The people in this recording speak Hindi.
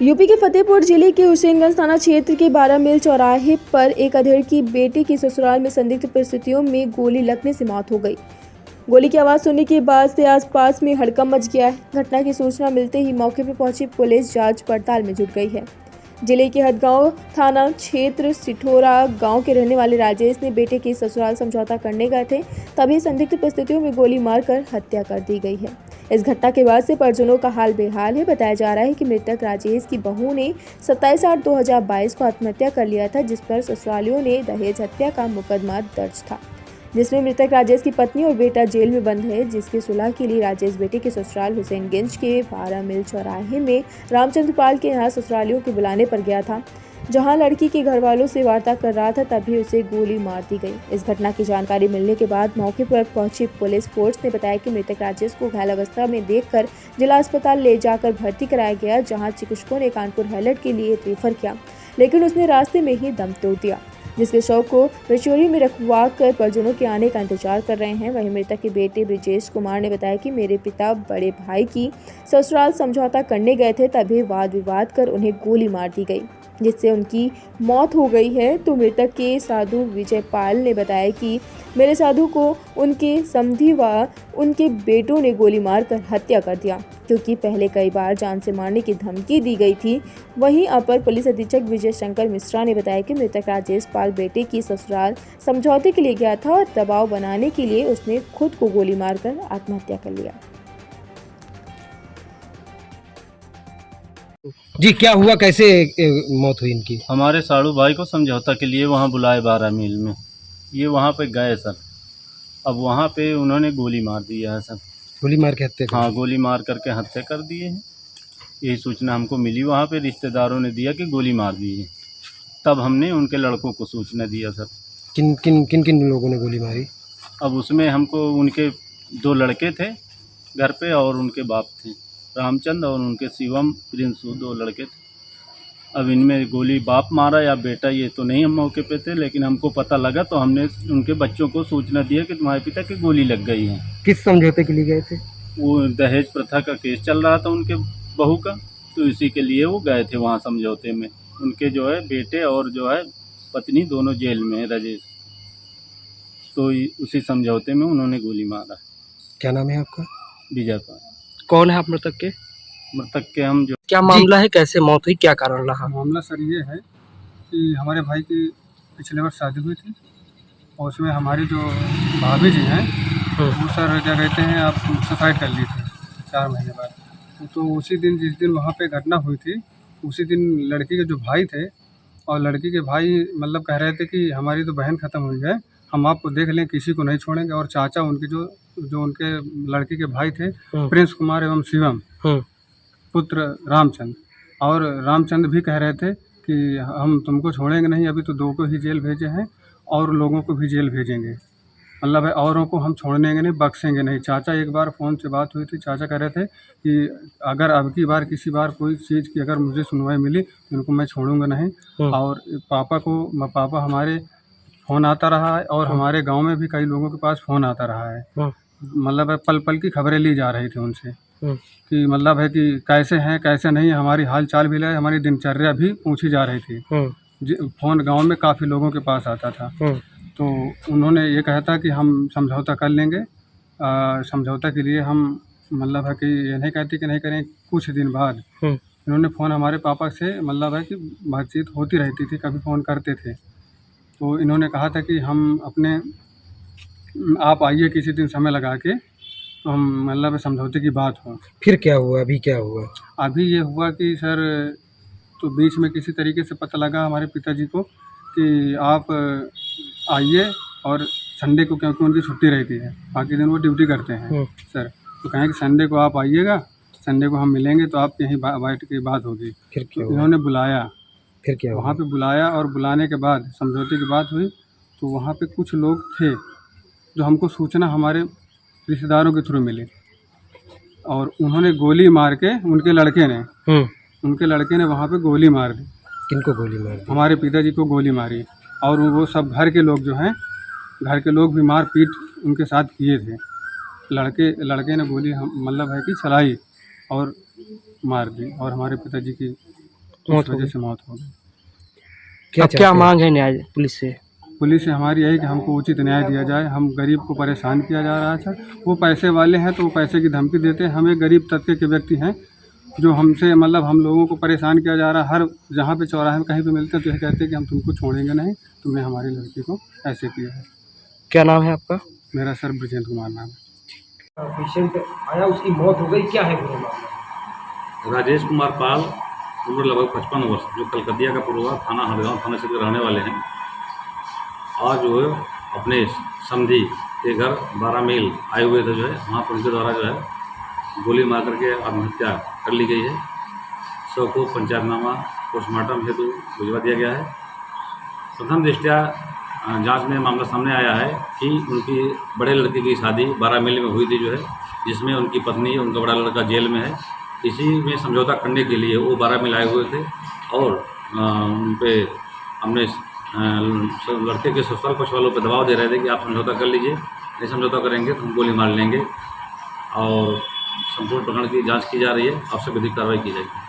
यूपी के फतेहपुर जिले के हुसैनगंज थाना क्षेत्र के 12 मील चौराहे पर एक अधेड़ की बेटी की ससुराल में संदिग्ध परिस्थितियों में गोली लगने से मौत हो गई। गोली की आवाज सुनने के बाद से आसपास में हड़कंप मच गया है। घटना की सूचना मिलते ही मौके पर पहुंची पुलिस जांच पड़ताल में जुट गई है। जिले के हदगांव थाना क्षेत्र सिठोरा गांव के रहने वाले राजेश ने बेटे की ससुराल समझौता करने गए थे, तभी संदिग्ध परिस्थितियों में गोली मारकर हत्या कर दी गई है। इस घटना के बाद से परिजनों का हाल बेहाल है। बताया जा रहा है कि मृतक राजेश की बहू ने 27/8/2022 को आत्महत्या कर लिया था, जिस पर ससुरालियों ने दहेज हत्या का मुकदमा दर्ज था, जिसमें मृतक राजेश की पत्नी और बेटा जेल में बंद है, जिसके सुलह के लिए राजेश बेटे के ससुराल हुसैनगंज के 12 मील चौराहे में रामचंद्र पाल के यहाँ ससुरालियों के बुलाने पर गया था, जहां लड़की के घर वालों से वार्ता कर रहा था, तभी उसे गोली मार दी गई। इस घटना की जानकारी मिलने के बाद मौके पर पहुंची पुलिस फोर्स ने बताया कि मृतक राजेश को घायल अवस्था में देखकर जिला अस्पताल ले जाकर भर्ती कराया गया, जहां चिकित्सकों ने कानपुर हाईलैंड के लिए रेफर किया, लेकिन उसने रास्ते में ही दम तोड़ दिया, जिसके शव को रचौरी में रखवा कर परिजनों के आने का इंतजार कर रहे हैं। वहीं मृतक के बेटे ब्रिजेश कुमार ने बताया कि मेरे पिता बड़े भाई की ससुराल समझौता करने गए थे, तभी वाद विवाद कर उन्हें गोली मार दी गई, जिससे उनकी मौत हो गई है। तो मृतक के साधु विजय पाल ने बताया कि मेरे साधु को उनके समधी व उनके बेटों ने गोली मारकर हत्या कर दिया, क्योंकि पहले कई बार जान से मारने की धमकी दी गई थी। वहीं अपर पुलिस अधीक्षक विजय शंकर मिश्रा ने बताया कि मृतक राजेश पाल बेटे की ससुराल समझौते के लिए गया था और दबाव बनाने के लिए उसने खुद को गोली मारकर आत्महत्या कर लिया। जी, क्या हुआ, कैसे मौत हुई इनकी? हमारे साड़ू भाई को समझौता के लिए वहाँ बुलाए 12 मील में, ये वहाँ पे गए सर। अब वहाँ पे उन्होंने गोली मार दिया है सर। गोली मार के हत्या कर? हाँ, गोली मार करके हत्या कर दिए हैं। यही सूचना हमको मिली, वहाँ पे रिश्तेदारों ने दिया कि गोली मार दी है, तब हमने उनके लड़कों को सूचना दिया सर। किन किन किन किन लोगों ने गोली मारी? अब उसमें हमको उनके 2 लड़के थे घर पे और उनके बाप थे, रामचंद्र और उनके शिवम प्रिंस, 2 लड़के थे। अब इनमें गोली बाप मारा या बेटा ये तो नहीं हम मौके पे थे, लेकिन हमको पता लगा तो हमने उनके बच्चों को सूचना दिया कि तुम्हारे पिता की गोली लग गई है। किस समझौते के लिए गए थे? वो दहेज प्रथा का केस चल रहा था उनके बहू का, तो इसी के लिए वो गए थे वहाँ समझौते में। उनके जो है बेटे और जो है पत्नी दोनों जेल में है राजेश, तो उसी समझौते में उन्होंने गोली मारा। क्या नाम है आपका? विजय पाल। कौन है आप मृतक के? मृतक के हम जो क्या मामला है, कैसे मौत हुई, क्या कारण रहा? मामला सर ये है कि हमारे भाई की पिछले वर्ष शादी हुई थी और उसमें हमारी जो भाभी जी हैं वो सर क्या कहते हैं आप सुसाइड कर ली थी 4 महीने बाद। तो उसी दिन जिस दिन वहाँ पे घटना हुई थी, उसी दिन लड़की के जो भाई थे और लड़की के भाई मतलब कह रहे थे कि हमारी तो बहन ख़त्म हुई है, हम आपको देख लें, किसी को नहीं छोड़ेंगे। और चाचा उनके जो उनके लड़की के भाई थे प्रिंस कुमार एवं शिवम पुत्र रामचंद्र, और रामचंद्र भी कह रहे थे कि हम तुमको छोड़ेंगे नहीं, अभी तो 2 को ही जेल भेजे हैं और लोगों को भी जेल भेजेंगे, मतलब है औरों को हम छोड़ने नहीं, बख्शेंगे नहीं। चाचा एक बार फ़ोन से बात हुई थी, चाचा कह रहे थे कि अगर अब की बार किसी बार कोई चीज़ की अगर मुझे सुनवाई मिली तो इनको मैं छोड़ूंगा नहीं। और पापा हमारे फ़ोन आता रहा है और हमारे गांव में भी कई लोगों के पास फ़ोन आता रहा है, मतलब है पल पल की खबरें ली जा रही थी उनसे कि मतलब है कि कैसे हैं कैसे नहीं, हमारी हाल चाल भी लाए, हमारी दिनचर्या भी पूछी जा रही थी। फ़ोन गांव में काफ़ी लोगों के पास आता था। तो उन्होंने ये कहा था कि हम समझौता कर लेंगे, समझौता के लिए हम मतलब है कि ये नहीं कहते कि नहीं करें। कुछ दिन बाद इन्होंने फ़ोन हमारे पापा से मतलब है कि बातचीत होती रहती थी, कभी फ़ोन करते थे, तो इन्होंने कहा था कि हम अपने आप आइए किसी दिन समय लगा के, तो हम मतलब समझौते की बात हो। फिर क्या हुआ, अभी क्या हुआ? अभी ये हुआ कि सर तो बीच में किसी तरीके से पता लगा हमारे पिताजी को कि आप आइए, और संडे को क्योंकि उनकी छुट्टी रहती है, बाकी दिन वो ड्यूटी करते हैं सर, तो कहें कि संडे को आप आइएगा, संडे को हम मिलेंगे तो आप यहीं बैठ के बात होगी। फिर क्या तो इन्होंने बुलाया, फिर क्या वहाँ पे बुलाया और बुलाने के बाद समझौते की बात हुई। तो वहाँ पे कुछ लोग थे जो हमको सूचना हमारे रिश्तेदारों के थ्रू मिली, और उन्होंने गोली मार के उनके लड़के ने वहाँ पे गोली मार दी। किनको गोली मार दी? हमारे पिताजी को गोली मारी, और वो सब घर के लोग जो हैं, घर के लोग भी मार पीट उनके साथ किए थे। लड़के ने गोली मतलब है कि चलाई और मार दी, और हमारे पिताजी की मौत इस हो वजह गई। से मौत हो गई। क्या अब क्या चाहते हैं? मांग है न्याय पुलिस से? पुलिस से हमारी यही कि हमको उचित न्याय दिया जाए। हम गरीब को परेशान किया जा रहा है सर। वो पैसे वाले हैं तो वो पैसे की धमकी देते हैं। हम एक गरीब तबके के व्यक्ति हैं जो हमसे मतलब हम लोगों को परेशान किया जा रहा है। हर जहाँ पे चौराहे में कहीं पे मिलते हैं तो ये कहते हैं कि हम तुमको छोड़ेंगे नहीं, तुमने हमारी लड़की को ऐसे किया है। क्या नाम है आपका? मेरा सर ब्रजेंद्र कुमार नाम है। पेशेंट आया, उसकी मौत हो गई, क्या है पूरा मामला? राजेश कुमार पाल, उम्र लगभग 55 वर्ष, जो कलकतिया का पूर्वा थाना हरगांव थाना क्षेत्र के रहने वाले हैं। आज जो है अपने समधी के घर 12 मील आए हुए थे, जो है वहाँ पर उनके द्वारा जो है गोली मार करके आत्महत्या कर ली गई है। शव को पंचायतनामा पोस्टमार्टम हेतु भिजवा दिया गया है। प्रथम दृष्टया जांच में मामला सामने आया है कि उनकी बड़े लड़के की शादी 12 मील में हुई थी, जो है जिसमें उनकी पत्नी, उनका बड़ा लड़का जेल में है। इसी में समझौता करने के लिए वो 12 मील आए हुए थे और उन पर हमने लड़के के ससुराल पक्ष वालों पर दबाव दे रहे थे कि आप समझौता कर लीजिए, नहीं समझौता करेंगे तो हम गोली मार लेंगे। और संपूर्ण प्रकरण की जांच की जा रही है, आवश्यक विधिक कार्रवाई की जाएगी।